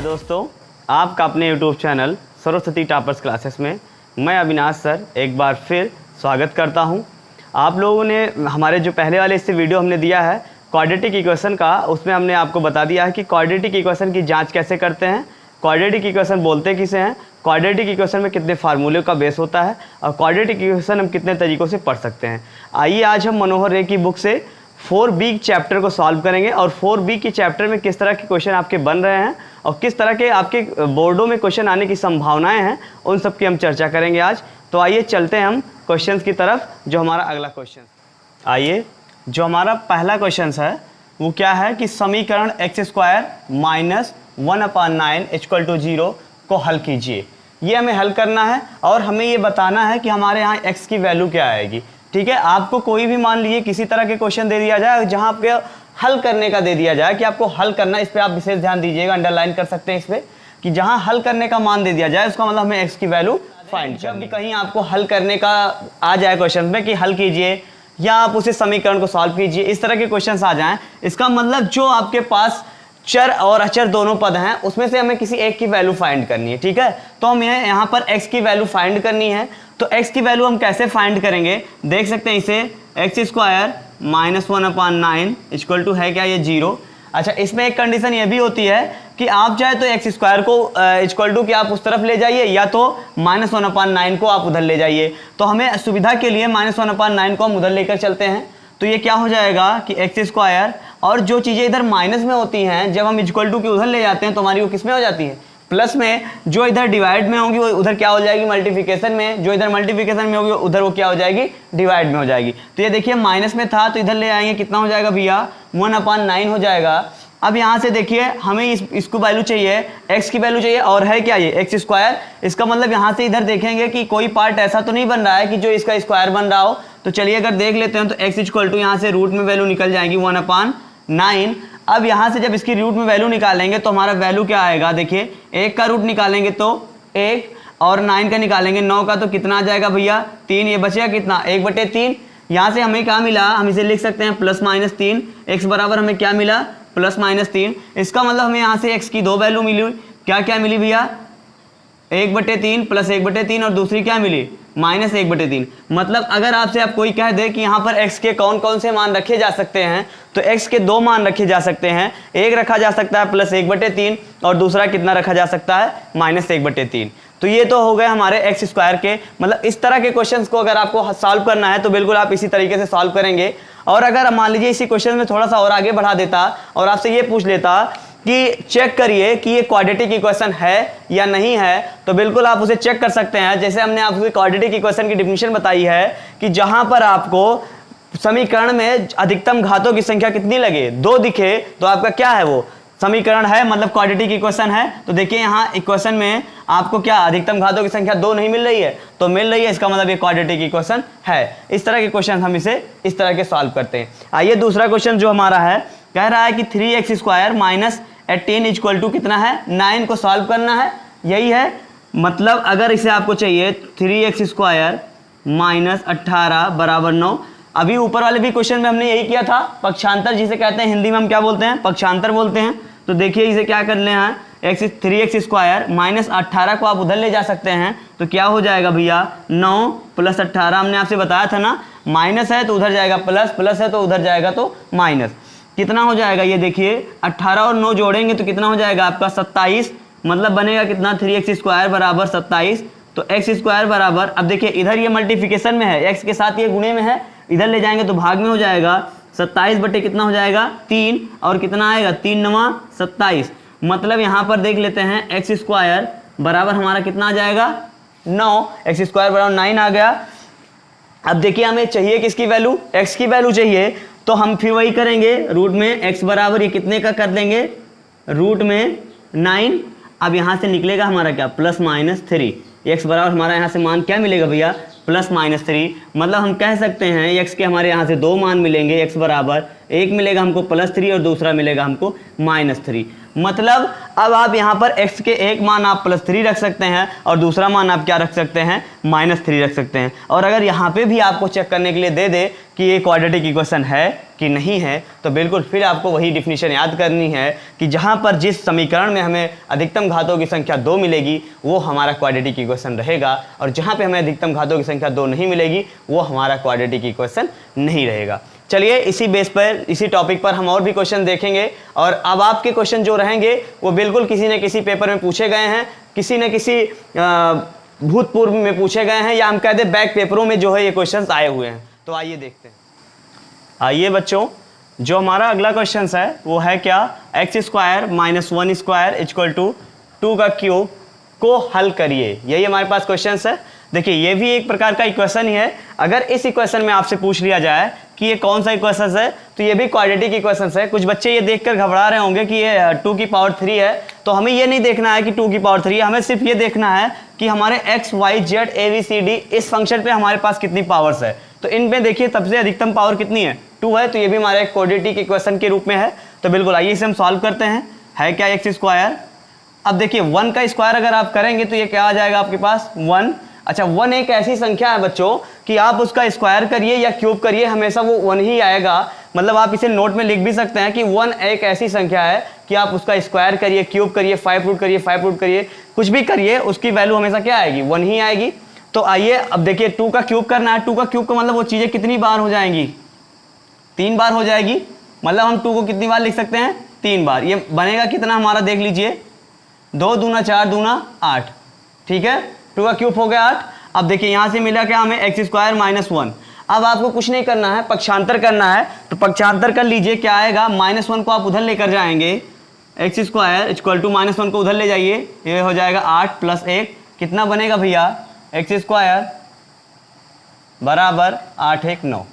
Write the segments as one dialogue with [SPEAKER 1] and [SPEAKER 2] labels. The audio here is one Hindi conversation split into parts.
[SPEAKER 1] दोस्तों, आपका अपने YouTube channel Saraswati toppers classes में मैं अविनाश सर एक बार फिर स्वागत करता हूं। आप लोगों ने हमारे जो पहले वाले इससे वीडियो हमने दिया है क्वाड्रेटिक इक्वेशन का, उसमें हमने आपको बता दिया है कि क्वाड्रेटिक इक्वेशन की जांच कैसे करते हैं, क्वाड्रेटिक इक्वेशन बोलते किसे हैं, क्वाड्रेटिक इक्वेशन में कितने फार्मूले का बेस होता है और क्वाड्रेटिक इक्वेशन हम कितने तरीक़ों से पढ़ सकते हैं। आइए आज हम मनोहर रे की बुक से 4B चैप्टर को सॉल्व करेंगे और 4B के चैप्टर में किस तरह के क्वेश्चन आपके बन रहे हैं और किस तरह के आपके बोर्डों में क्वेश्चन आने की संभावनाएं हैं, उन सब की हम चर्चा करेंगे आज। तो आइए चलते हैं हम क्वेश्चंस की तरफ। जो हमारा अगला क्वेश्चन, आइए जो हमारा पहला क्वेश्चन है वो क्या है कि समीकरण x² माइनस 1/9 = 0 को हल कीजिए। ये हमें हल करना है और हमें ये बताना है कि हमारे यहाँ x की वैल्यू क्या आएगी। ठीक है, आपको कोई भी मान लीजिए किसी तरह के क्वेश्चन दे दिया जाए जहाँ आपके हल करने का दे दिया जाए कि आपको हल करना, इस पर आप विशेष ध्यान दीजिएगा, अंडरलाइन कर सकते हैं इस पर कि जहाँ हल करने का मान दे दिया जाए उसका मतलब हमें x की वैल्यू फाइंड। जब भी कहीं आपको हल करने का आ जाए क्वेश्चन में कि हल कीजिए या आप उसे समीकरण को सॉल्व कीजिए, इस तरह के क्वेश्चन आ जाएं, इसका मतलब जो आपके पास चर और अचर दोनों पद हैं उसमें से हमें किसी एक की वैल्यू फाइंड करनी है। ठीक है, तो हमें यहाँ पर x की वैल्यू फाइंड करनी है। तो x की वैल्यू हम कैसे फाइंड करेंगे, देख सकते हैं इसे x² माइनस 1/9 = है क्या, ये 0। अच्छा, इसमें एक कंडीशन ये भी होती है कि आप चाहे तो x² को इक्वल टू कि आप उस तरफ ले जाइए या तो -1/9 को आप उधर ले जाइए। तो हमें सुविधा के लिए -1/9 को हम उधर लेकर चलते हैं। तो ये क्या हो जाएगा कि x² और जो चीज़ें इधर माइनस में होती हैं जब हम इक्वल टू के उधर ले जाते हैं तो हमारी वो किस में हो जाती है, प्लस में। जो इधर डिवाइड में होंगी वो उधर क्या हो जाएगी, मल्टीप्लिकेशन में। जो इधर मल्टीप्लिकेशन में होगी उधर वो क्या हो जाएगी, डिवाइड में हो जाएगी। तो ये देखिए माइनस में था तो इधर ले आएंगे, कितना हो जाएगा भैया, 1/9 हो जाएगा। अब यहाँ से देखिए हमें इसको वैल्यू चाहिए, x की वैल्यू चाहिए और है क्या ये x²। इसका मतलब यहाँ से इधर देखेंगे कि कोई पार्ट ऐसा तो नहीं बन रहा है कि जो इसका स्क्वायर बन रहा हो। तो चलिए अगर देख लेते हैं तो x इक्वल टू यहाँ से रूट में वैल्यू निकल जाएगी 1/9। अब यहाँ से जब इसकी रूट में वैल्यू निकालेंगे तो हमारा वैल्यू क्या आएगा, देखिए 1 का रूट निकालेंगे तो 1 और 9 का निकालेंगे 9 का, तो कितना आ जाएगा भैया 3। ये बचेगा कितना, 1/3। यहाँ से हमें क्या मिला, हम इसे लिख सकते हैं +-3। x बराबर हमें क्या मिला, +-3। इसका मतलब हमें यहाँ से x की दो वैल्यू मिली। क्या क्या मिली भैया, 1/3 + 1/3 और दूसरी क्या मिली, -1/3। मतलब अगर आपसे आप कोई कह दे कि यहाँ पर x के कौन कौन से मान रखे जा सकते हैं, तो x के दो मान रखे जा सकते हैं। एक रखा जा सकता है +1/3 और दूसरा कितना रखा जा सकता है, -1/3। तो ये तो हो गए हमारे x² के। मतलब इस तरह के क्वेश्चंस को अगर आपको सॉल्व करना है तो बिल्कुल आप इसी तरीके से सॉल्व करेंगे। और अगर मान लीजिए इसी क्वेश्चन में थोड़ा सा और आगे बढ़ा देता और आपसे ये पूछ लेता कि चेक करिए कि ये क्वाड्रेटिक इक्वेशन है या नहीं है, तो बिल्कुल आप उसे चेक कर सकते हैं। जैसे हमने आपको क्वाड्रेटिक इक्वेशन की डिफिनीशन बताई है कि जहां पर आपको समीकरण में अधिकतम घातों की संख्या कितनी लगे, 2 दिखे, तो आपका क्या है, वो समीकरण है, मतलब क्वाड्रेटिक इक्वेशन है। तो देखिए यहाँ इक्वेशन में आपको क्या अधिकतम घातों की संख्या 2 नहीं मिल रही है, तो मिल रही है, इसका मतलब ये क्वाड्रेटिक इक्वेशन है। इस तरह के क्वेश्चन हम इसे इस तरह के सॉल्व करते हैं। आइए दूसरा क्वेश्चन जो हमारा है, कह रहा है कि 3x² माइनस 18 = कितना है, 9 को सॉल्व करना है। यही है, मतलब अगर इसे आपको चाहिए 3x² माइनस 18 बराबर 9। अभी ऊपर वाले भी क्वेश्चन में हमने यही किया था, पक्षांतर जिसे कहते हैं, हिंदी में हम क्या बोलते हैं, पक्षांतर बोलते हैं। तो देखिए इसे क्या करने हैं, 3x² माइनस 18 को आप उधर ले जा सकते हैं, तो क्या हो जाएगा भैया, 9 + 18। हमने आपसे बताया था ना, माइनस है तो उधर जाएगा प्लस, प्लस है तो उधर जाएगा तो माइनस। कितना हो जाएगा, ये देखिए 18 और 9 जोड़ेंगे तो कितना हो जाएगा आपका 27। मतलब बनेगा कितना, 3x² बराबर 27। तो x² बराबर, अब देखिए इधर ये मल्टीप्लिकेशन में है, x के साथ ये गुणे में है, इधर ले जाएंगे तो भाग में हो जाएगा। 27 बटे कितना हो जाएगा, 3, और कितना आएगा, 3 × 9 = 27। मतलब यहाँ पर देख लेते हैं x² बराबर हमारा कितना आ जाएगा, 9। x² बराबर 9 आ गया। अब देखिए हमें चाहिए किसकी वैल्यू, x की वैल्यू चाहिए, तो हम फिर वही करेंगे, रूट में x बराबर ये कितने का कर देंगे, रूट में 9। अब यहाँ से निकलेगा हमारा क्या, +-3। x बराबर हमारा यहाँ से मान क्या मिलेगा भैया, +-3। मतलब हम कह सकते हैं x के हमारे यहाँ से दो मान मिलेंगे, x बराबर एक मिलेगा हमको +3 और दूसरा मिलेगा हमको -3। मतलब अब आप यहाँ पर x के एक मान आप +3 रख सकते हैं और दूसरा मान आप क्या रख सकते हैं, -3 रख सकते हैं। और अगर यहाँ पे भी आपको चेक करने के लिए दे दे कि ये क्वाड्रेटिक इक्वेशन है कि नहीं है, तो बिल्कुल फिर आपको वही डिफिनीशन याद करनी है कि जहाँ पर जिस समीकरण में हमें अधिकतम घातों की संख्या 2 मिलेगी वो हमारा क्वाड्रेटिक इक्वेशन रहेगा, और जहाँ पे हमें अधिकतम घातों की संख्या 2 नहीं मिलेगी वो हमारा क्वाड्रेटिक इक्वेशन नहीं रहेगा। चलिए इसी बेस पर, इसी टॉपिक पर हम और भी क्वेश्चन देखेंगे। और अब आपके क्वेश्चन जो रहेंगे वो बिल्कुल किसी न किसी पेपर में पूछे गए हैं, किसी न किसी भूतपूर्व में पूछे गए हैं, या हम कह दें बैक पेपरों में जो है ये क्वेश्चंस आए हुए हैं। तो आइए देखते हैं। आइए बच्चों, जो हमारा अगला क्वेश्चन है वो है क्या, x² - 1² = 2 का क्यूब को हल करिए। यही हमारे पास क्वेश्चन है। देखिए ये भी एक प्रकार का इक्वेशन ही है। अगर इस इक्वेशन में आपसे पूछ लिया जाए कि ये कौन सा इक्वेशन है, तो ये भी क्वाड्रेटिक इक्वेशन है। कुछ बच्चे ये देखकर घबरा रहे होंगे कि ये 2 की पावर 3 है, तो हमें ये नहीं देखना है कि 2 की पावर 3 है, हमें सिर्फ ये देखना है कि हमारे x, y, z, a, b, c, d इस फंक्शन पे हमारे पास कितनी पावर्स है। तो इनमें देखिए सबसे अधिकतम पावर कितनी है, 2 है, तो ये भी हमारे एक क्वाड्रेटिक इक्वेशन के रूप में है। तो बिल्कुल आइए इसे हम सॉल्व करते हैं। है क्या x²। अब देखिए 1 का स्क्वायर अगर आप करेंगे तो ये क्या आ जाएगा आपके पास 1। अच्छा 1 एक ऐसी संख्या है बच्चों कि आप उसका स्क्वायर करिए या क्यूब करिए हमेशा वो 1 ही आएगा। मतलब आप इसे नोट में लिख भी सकते हैं कि 1 एक ऐसी संख्या है कि आप उसका स्क्वायर करिए, क्यूब करिए, 5 रूट करिए, 5 रूट करिए, कुछ भी करिए, उसकी वैल्यू हमेशा क्या आएगी, 1 ही आएगी। तो आइए अब देखिए 2 का क्यूब करना है। 2 का क्यूब का मतलब वो चीज़ें कितनी बार हो जाएंगी, 3 बार हो जाएगी। मतलब हम 2 को कितनी बार लिख सकते हैं, 3 बार। ये बनेगा कितना हमारा, देख लीजिए 2 दूना 4 दूना 8, ठीक है। 2 का क्यूब हो गया 8। अब देखिए यहाँ से मिला क्या हमें, x² - 1। अब आपको कुछ नहीं करना है, पक्षांतर करना है। तो पक्षांतर कर लीजिए, क्या आएगा, -1 को आप उधर लेकर जाएंगे, x² = -1 को उधर ले जाइए, ये हो जाएगा 8 + 1 कितना बनेगा भैया, x² = 8 1 9।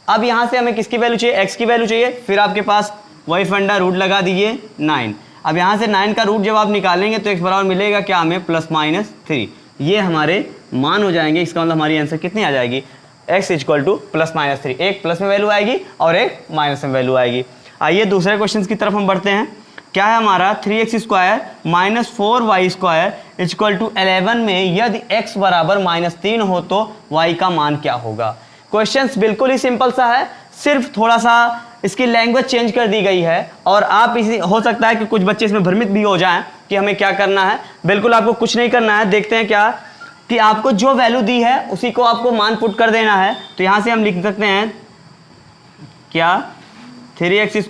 [SPEAKER 1] अब यहाँ से हमें किसकी वैल्यू चाहिए, x की वैल्यू चाहिए। फिर आपके पास वही फंडा, रूट लगा दीजिए 9। अब यहाँ से 9 का रूट जब आप निकालेंगे तो x बराबर मिलेगा क्या हमें, +-3। ये हमारे मान हो जाएंगे। इसका मतलब हमारी आंसर कितनी आ जाएगी, x = +-3। एक प्लस में वैल्यू आएगी और एक माइनस में वैल्यू आएगी। आइए दूसरे क्वेश्चन की तरफ हम बढ़ते हैं। क्या है हमारा, 3x² - 4y² = 11 में यदि x बराबर -3 हो तो y का मान क्या होगा। क्वेश्चंस बिल्कुल ही सिंपल सा है, सिर्फ थोड़ा सा इसकी लैंग्वेज चेंज कर दी गई है। और आप इसी, हो सकता है कि कुछ बच्चे इसमें भ्रमित भी हो जाएं कि हमें क्या करना है। बिल्कुल आपको कुछ नहीं करना है। देखते हैं क्या कि आपको जो वैल्यू दी है उसी को आपको मान पुट कर देना है। तो यहाँ से हम लिख सकते हैं क्या, 3x² -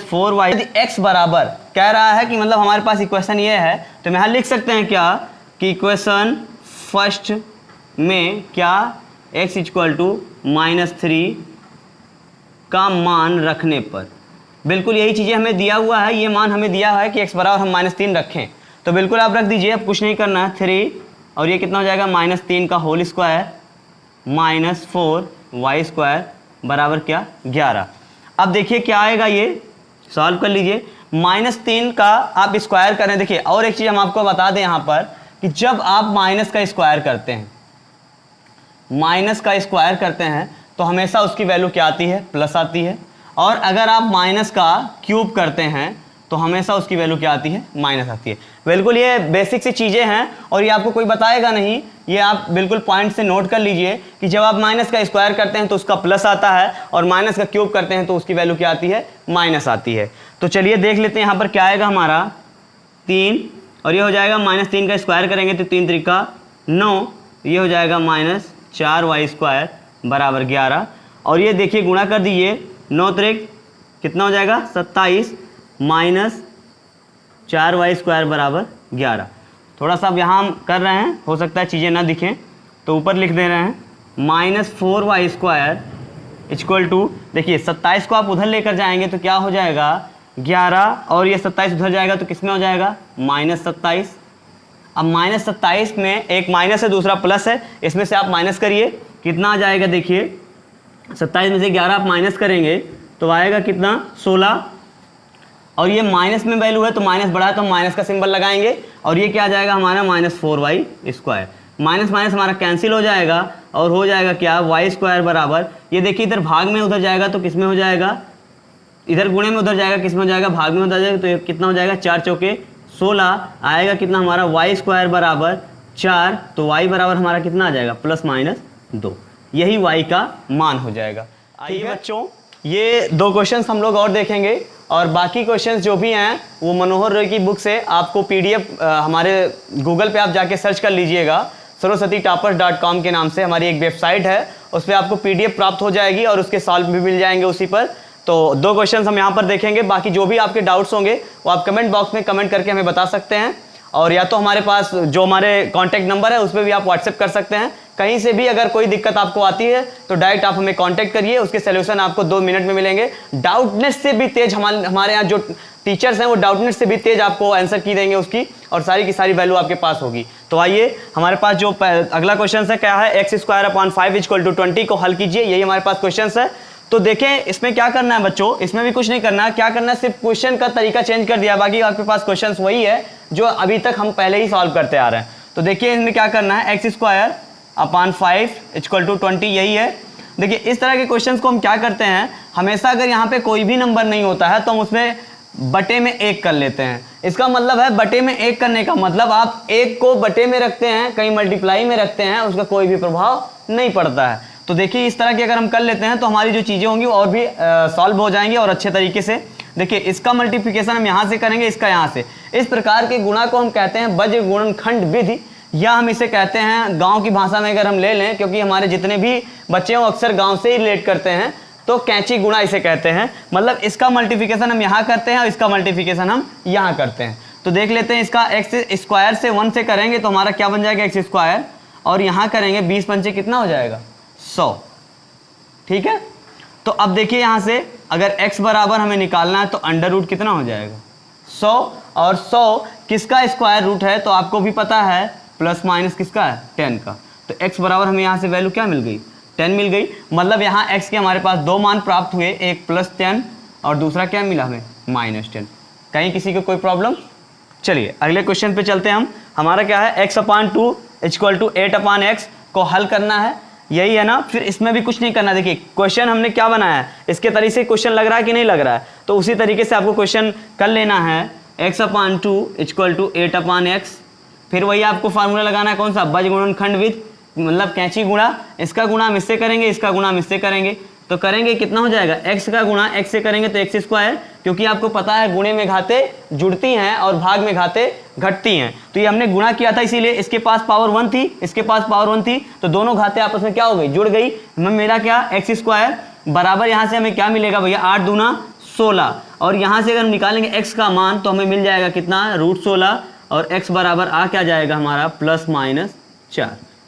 [SPEAKER 1] 4y। यदि x बराबर कह रहा है कि मतलब हमारे पास इक्वेशन ये है, तो यहाँ लिख सकते हैं क्या कि इक्वेशन फर्स्ट में क्या, x = -3 का मान रखने पर, बिल्कुल यही चीज़ें हमें दिया हुआ है। ये मान हमें दिया है कि x बराबर हम -3 रखें, तो बिल्कुल आप रख दीजिए। अब कुछ नहीं करना है, 3 और ये कितना हो जाएगा, -3 का होल स्क्वायर -4y² बराबर क्या, 11। अब देखिए क्या आएगा, ये सॉल्व कर लीजिए। -3 का आप स्क्वायर करें। देखिए और एक चीज़ हम आपको बता दें यहाँ पर कि जब आप माइनस का स्क्वायर करते हैं, तो हमेशा उसकी वैल्यू क्या आती है, प्लस आती है। और अगर आप माइनस का क्यूब करते हैं तो हमेशा उसकी वैल्यू क्या आती है, माइनस आती है। बिल्कुल ये बेसिक सी चीज़ें हैं और ये आपको कोई बताएगा नहीं। ये आप बिल्कुल पॉइंट से नोट कर लीजिए कि जब आप माइनस का स्क्वायर करते हैं तो उसका प्लस आता है, और माइनस का क्यूब करते हैं तो उसकी वैल्यू क्या आती है, माइनस आती है। तो चलिए देख लेते हैं यहाँ पर क्या आएगा हमारा, 3 और ये हो जाएगा -3 का स्क्वायर करेंगे तो 3 3 का 9, ये हो जाएगा -4y² बराबर 11। और ये देखिए गुणा कर दीजिए, 9 3 कितना हो जाएगा, 27 -4y² बराबर 11। थोड़ा सा अब यहाँ हम कर रहे हैं, हो सकता है चीज़ें ना दिखें तो ऊपर लिख दे रहे हैं, -4y² = देखिए 27 को आप उधर लेकर जाएंगे तो क्या हो जाएगा, 11, और ये 27 उधर जाएगा तो किस में हो जाएगा, -27। अब -27 में एक माइनस है दूसरा प्लस है, इसमें से आप माइनस करिए, कितना आ जाएगा, देखिए 27 में से 11 आप माइनस करेंगे तो आएगा कितना, 16। और ये माइनस में वैल्यू है तो माइनस बढ़ा है तो हम माइनस का सिंबल लगाएंगे, और ये क्या आ जाएगा हमारा, -4y²। माइनस माइनस हमारा कैंसिल हो जाएगा और हो जाएगा क्या, y² बराबर, ये देखिए इधर भाग में उधर जाएगा तो किस में हो जाएगा, इधर गुणे में उधर जाएगा, किस में हो जाएगा, भाग में उधर जाएगा, तो ये कितना हो जाएगा 4 चौके 16 आएगा कितना हमारा y स्क्वायर बराबर 4, तो y बराबर हमारा कितना आ जाएगा ±2, यही y का मान हो जाएगा। आइए बच्चों ये 2 क्वेश्चंस हम लोग और देखेंगे और बाकी क्वेश्चंस जो भी हैं वो मनोहर रॉय की बुक से आपको PDF हमारे गूगल पे आप जाके सर्च कर लीजिएगा, saraswatitoppers.com के नाम से हमारी एक वेबसाइट है, उस पर आपको PDF प्राप्त हो जाएगी और उसके सॉल्व भी मिल जाएंगे उसी पर। तो 2 क्वेश्चंस हम यहाँ पर देखेंगे, बाकी जो भी आपके डाउट्स होंगे वो आप कमेंट बॉक्स में कमेंट करके हमें बता सकते हैं, और या तो हमारे पास जो हमारे कॉन्टैक्ट नंबर है उस पर भी आप व्हाट्सएप कर सकते हैं। कहीं से भी अगर कोई दिक्कत आपको आती है तो डायरेक्ट आप हमें कांटेक्ट करिए, उसके सलूशन आपको 2 मिनट में मिलेंगे। डाउटनेस से भी तेज हमारे यहाँ जो टीचर्स हैं वो डाउटनेस से भी तेज आपको आंसर की देंगे उसकी, और सारी की सारी वैल्यू आपके पास होगी। तो आइए हमारे पास जो अगला क्वेश्चन है क्या है, x² / 5 = 20 को हल कीजिए, यही हमारे पास क्वेश्चन है। तो देखें इसमें क्या करना है बच्चों, इसमें भी कुछ नहीं करना है, क्या करना है सिर्फ क्वेश्चन का तरीका चेंज कर दिया, बाकी आपके पास क्वेश्चन वही है जो अभी तक हम पहले ही सॉल्व करते आ रहे हैं। तो देखिए इसमें क्या करना है, x² / 5 = 20, यही है। देखिए इस तरह के क्वेश्चंस को हम क्या करते हैं, हमेशा अगर यहाँ पे कोई भी नंबर नहीं होता है तो हम उसमें बटे में 1 कर लेते हैं। इसका मतलब है बटे में 1 करने का मतलब आप 1 को बटे में रखते हैं, कहीं मल्टीप्लाई में रखते हैं, उसका कोई भी प्रभाव नहीं पड़ता है। तो देखिए इस तरह की अगर हम कर लेते हैं तो हमारी जो चीज़ें होंगी वो और भी सॉल्व हो जाएंगी और अच्छे तरीके से। देखिए इसका मल्टीप्लिकेशन हम यहाँ से करेंगे, इसका यहाँ से। इस प्रकार के गुणा को हम कहते हैं वज्र गुणनखंड विधि, या हम इसे कहते हैं गांव की भाषा में अगर हम ले लें, क्योंकि हमारे जितने भी बच्चे हो अक्सर गांव से ही रिलेट करते हैं, तो कैंची गुणा इसे कहते हैं। मतलब इसका मल्टीप्लिकेशन हम यहाँ करते हैं और इसका मल्टीप्लिकेशन हम यहाँ करते हैं। तो देख लेते हैं, इसका x² से 1 से करेंगे तो हमारा क्या बन जाएगा x², और यहाँ करेंगे 20 पंचे कितना हो जाएगा 100, ठीक है। तो अब देखिए यहाँ से अगर x बराबर हमें निकालना है तो अंडर रूट कितना हो जाएगा 100, और 100 किसका स्क्वायर रूट है तो आपको भी पता है, प्लस माइनस किसका है 10 का। तो x बराबर हमें यहाँ से वैल्यू क्या मिल गई 10 मिल गई। मतलब यहाँ x के हमारे पास 2 मान प्राप्त हुए, एक +10 और दूसरा क्या मिला हमें -10। कहीं किसी को कोई प्रॉब्लम? चलिए अगले क्वेश्चन पे चलते हैं हम। हमारा क्या है, x/2 = 8/x को हल करना है, यही है ना। फिर इसमें भी कुछ नहीं करना। देखिए क्वेश्चन हमने क्या बनाया है, इसके तरीके से क्वेश्चन लग रहा है कि नहीं लग रहा है, तो उसी तरीके से आपको क्वेश्चन कर लेना है। x/2 = 8/x, फिर वही आपको फार्मूला लगाना है, कौन सा, वज्र गुणनखंड विधि, मतलब कैंची गुणा। इसका गुणा हम इससे करेंगे, इसका गुणा हम इससे करेंगे, तो करेंगे कितना हो जाएगा, x का गुणा x से करेंगे तो x², क्योंकि आपको पता है गुणे में घातें जुड़ती हैं और भाग में घातें घटती हैं। तो ये हमने गुणा किया था, इसीलिए इसके पास पावर 1 थी, इसके पास पावर 1 थी, तो दोनों घातें आपस में क्या हो गई, जुड़ गई। हमें मेरा क्या, x² बराबर यहाँ से हमें क्या मिलेगा भैया, 8 दूना 16, और यहाँ से अगर हम निकालेंगे x का मान तो हमें मिल जाएगा कितना, √16, और x बराबर आ क्या जाएगा हमारा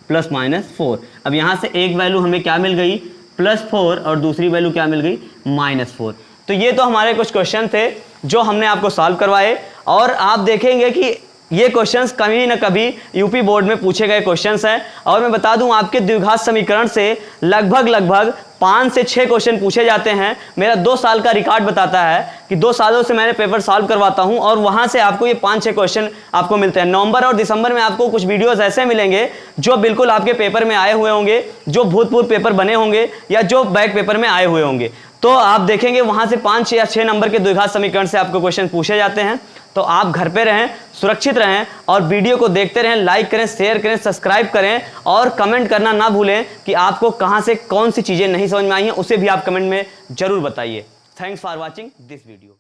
[SPEAKER 1] +4। अब यहाँ से एक वैल्यू हमें क्या मिल गई, +4, और दूसरी वैल्यू क्या मिल गई, -4। तो ये तो हमारे कुछ क्वेश्चन थे जो हमने आपको सॉल्व करवाए, और आप देखेंगे कि ये क्वेश्चंस कभी न कभी यूपी बोर्ड में पूछे गए क्वेश्चंस हैं। और मैं बता दूं आपके द्विघात समीकरण से लगभग 5 से 6 क्वेश्चन पूछे जाते हैं। मेरा 2 साल का रिकॉर्ड बताता है कि 2 सालों से मैंने पेपर सॉल्व करवाता हूं, और वहां से आपको ये 5-6 क्वेश्चन आपको मिलते हैं। नवंबर और दिसंबर में आपको कुछ वीडियोस ऐसे मिलेंगे जो बिल्कुल आपके पेपर में आए हुए होंगे, जो भूतपूर्व पेपर बने होंगे या जो बैक पेपर में आए हुए होंगे। तो आप देखेंगे वहां से 5 या 6 नंबर के द्विघात समीकरण से आपको क्वेश्चन पूछे जाते हैं। तो आप घर पे रहें, सुरक्षित रहें, और वीडियो को देखते रहें, लाइक करें, शेयर करें, सब्सक्राइब करें, और कमेंट करना ना भूलें कि आपको कहां से कौन सी चीज़ें नहीं समझ में आई हैं, उसे भी आप कमेंट में जरूर बताइए। Thanks for watching this video.